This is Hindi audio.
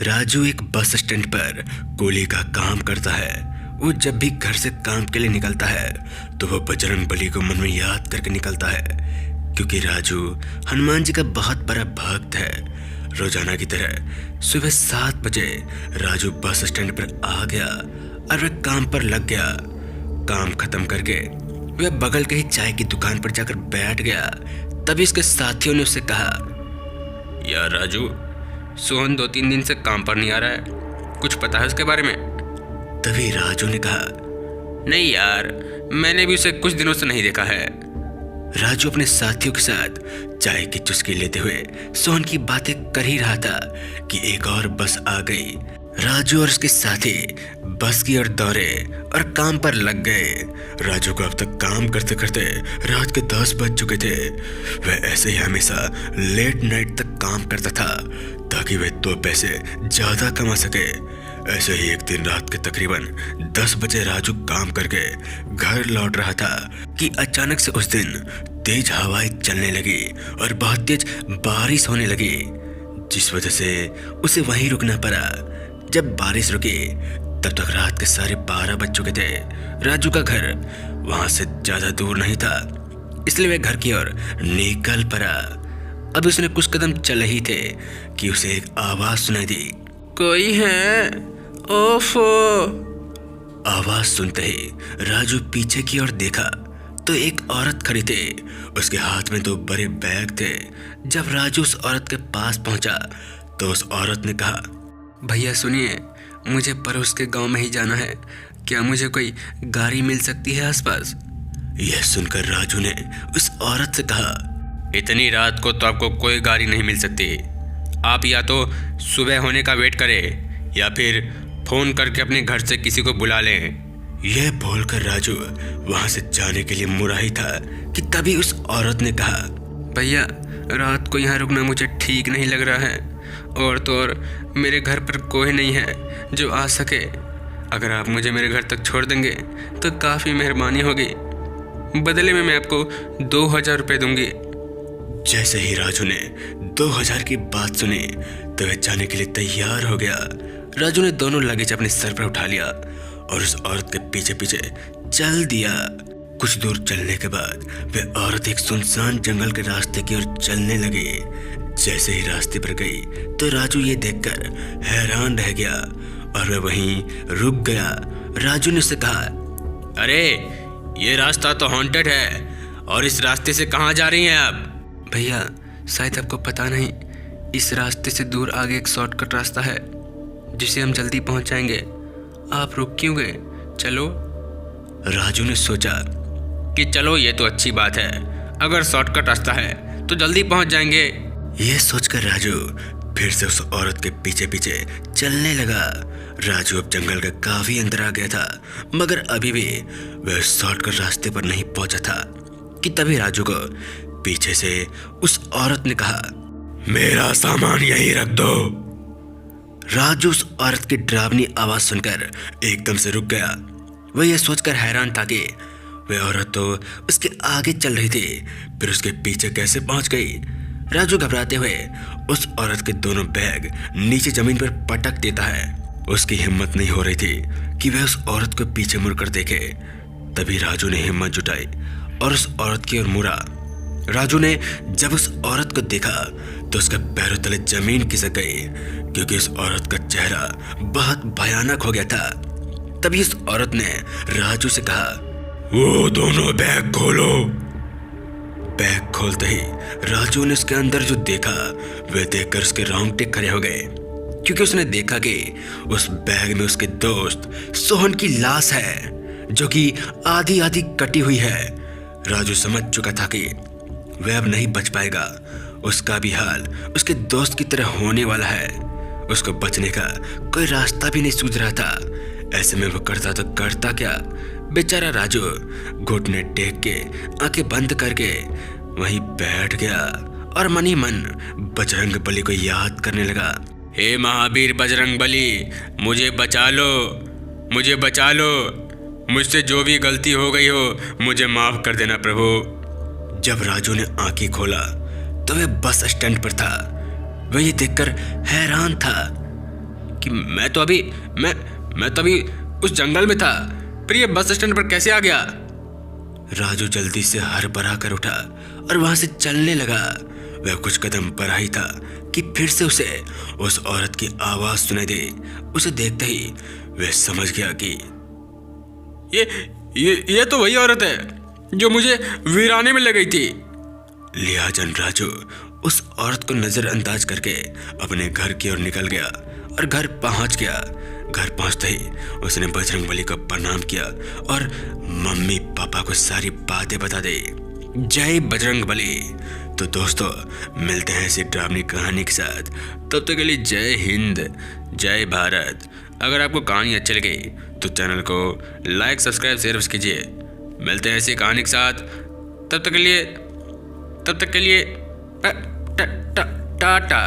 राजू एक बस स्टैंड पर कुली का काम करता है। वो जब भी घर से काम के लिए निकलता है तो वो बजरंग बली को मन में याद करके निकलता है, क्योंकि राजू हनुमान जी का बहुत बड़ा भक्त है। रोजाना की तरह सुबह 7 बजे राजू बस स्टैंड पर आ गया और वह काम पर लग गया। काम खत्म करके वह बगल के ही चाय की दुकान पर जाकर बैठ गया। तभी उसके साथियों ने उससे कहा, यार राजू, सोहन 2-3 दिन से काम पर नहीं आ रहा है, कुछ पता है उसके बारे में? तभी राजू ने कहा, नहीं यार, मैंने भी उसे कुछ दिनों से नहीं देखा है। राजू अपने साथियों के साथ चाय की चुस्की लेते हुए सोहन की बातें कर ही रहा था कि एक और बस आ गई। राजू और उसके साथी बस की ओर दौड़े और काम पर लग गए। राजू को अब तक काम करते करते रात के 10 बज चुके थे। वह ऐसे ही हमेशा लेट नाइट तक काम करता था ताकि वह 2 पैसे ज्यादा कमा सके। ऐसे ही एक दिन रात के तकरीबन 10 बजे राजू काम करके घर लौट रहा था कि अचानक से उस दिन तेज हवाएं चलने लगी और बहुत तेज बारिश होने लगी, जिस वजह से उसे वहीं रुकना पड़ा। जब बारिश रुकी तब तक रात के 12:30 बज चुके थे। राजू का घर वहां से ज्यादा दूर नहीं था, इसलिए वह घर की ओर निकल पड़ा। अब उसने कुछ कदम चले ही थे कि उसे एक आवाज सुनाई दी, कोई है? ओफो। आवाज सुनते ही राजू पीछे की ओर देखा तो एक औरत खड़ी थी। उसके हाथ में 2 बड़े बैग थे। जब राजू उस औरत के पास पहुंचा तो उस औरत ने कहा, भैया सुनिए, मुझे पड़ोस के गांव में ही जाना है, क्या मुझे कोई गाड़ी मिल सकती है आसपास? यह सुनकर राजू ने उस औरत से कहा, इतनी रात को तो आपको कोई गाड़ी नहीं मिल सकती। आप या तो सुबह होने का वेट करें या फिर फोन करके अपने घर से किसी को बुला लें। यह बोलकर राजू वहां से जाने के लिए मुड़ा ही था कि तभी उस औरत ने कहा, भैया रात को यहाँ रुकना मुझे ठीक नहीं लग रहा है, और तो और मेरे घर पर कोई नहीं है जो आ सके। अगर आप मुझे मेरे घर तक छोड़ देंगे तो काफ़ी मेहरबानी होगी, बदले में मैं आपको 2000 रुपये दूंगी। जैसे ही राजू ने 2000 की बात सुनी तो वह जाने के लिए तैयार हो गया। राजू ने दोनों लगेज अपने सर पर उठा लिया और उस औरत के पीछे पीछे चल दिया। कुछ दूर चलने के बाद वह औरत एक सुनसान जंगल के रास्ते की ओर चलने लगी। जैसे ही रास्ते पर गई तो राजू ये देखकर हैरान रह गया और वह वहीं रुक गया। राजू ने उससे कहा, अरे ये रास्ता तो हॉन्टेड है, और इस रास्ते से कहाँ जा रही हैं आप? भैया शायद आपको पता नहीं, इस रास्ते से दूर आगे एक शॉर्टकट रास्ता है जिसे हम जल्दी पहुंच जाएंगे। आप रुक क्यों गए? चलो। राजू ने सोचा कि चलो ये तो अच्छी बात है, अगर शॉर्टकट रास्ता है तो जल्दी पहुंच जाएंगे। यह सोचकर राजू फिर से उस औरत के पीछे पीछे चलने लगा। राजू अब जंगल के काफी अंदर आ गया था, मगर अभी भी वह शॉर्टकट रास्ते पर नहीं पहुंचा था कि तभी राजू को पीछे से उस औरत ने कहा, मेरा सामान यहीं रख दो। राजू उस औरत की डरावनी आवाज सुनकर एकदम से रुक गया। वह यह सोचकर हैरान था कि वह औरत तो उसके आगे चल रही थी, फिर उसके पीछे कैसे पहुंच गई। राजू घबराते हुए उस औरत के दोनों बैग नीचे जमीन पर पटक देता है। उसकी हिम्मत नहीं हो रही थी कि वह उस औरत को पीछे मुड़कर देखे। तभी राजू ने हिम्मत जुटाई और उस औरत की ओर मुड़ा। राजू ने जब उस औरत को देखा तो उसके पैरों तले जमीन खिसक गई, क्योंकि उस औरत का चेहरा बहुत भयानक हो गया था। तभी उस औरत ने राजू से कहा, वो दोनों बैग खोलो। बैग खोलते ही राजू ने उसके अंदर जो देखा वह देखकर उसके रोंगटे खड़े हो गए, क्योंकि उसने देखा कि उस बैग में उसके दोस्त सोहन की लाश है, जो कि आधी आधी कटी हुई है। राजू समझ चुका था कि वह अब नहीं बच पाएगा। उसका भी हाल उसके दोस्त की तरह होने वाला है। उसको बचने का कोई रास्ता भी नहीं सूझ रहा था। ऐसे में वो करता तो करता क्या। बेचारा राजू घुटने टेक के आंखें बंद करके वहीं बैठ गया और मन ही मन बजरंग बली को याद करने लगा। हे महावीर बजरंग बली, मुझे बचा लो, मुझे बचा लो, मुझसे जो भी गलती हो गई हो मुझे माफ कर देना प्रभु। जब राजू ने आंखें खोला तो वह बस स्टैंड पर था। वह ये देखकर हैरान था। कि मैं तो अभी उस जंगल में था, फिर ये बस स्टैंड पर कैसे आ गया। राजू जल्दी से हड़बड़ा कर उठा और वहां से चलने लगा। वह कुछ कदम बढ़ा ही था कि फिर से उसे उस औरत की आवाज सुनाई दी। उसे देखते ही वह समझ गया कि ये तो वही औरत है जो मुझे वीराने में ले गई थी। लिहाजन राजू उस औरत को नजरअंदाज करके अपने घर की ओर निकल गया और घर पहुंच गया। घर पहुंचते ही उसने बजरंगबली को प्रणाम किया और मम्मी पापा को सारी बातें बता दी। जय बजरंगबली। तो दोस्तों, मिलते हैं ऐसी ड्रामनी कहानी के साथ। तब तक के लिए जय हिंद, जय भारत। अगर आपको कहानी अच्छी लगी तो चैनल को लाइक, सब्सक्राइब, शेयर कीजिए। मिलते हैं ऐसी कहानी के साथ। तब तक के लिए टाटा।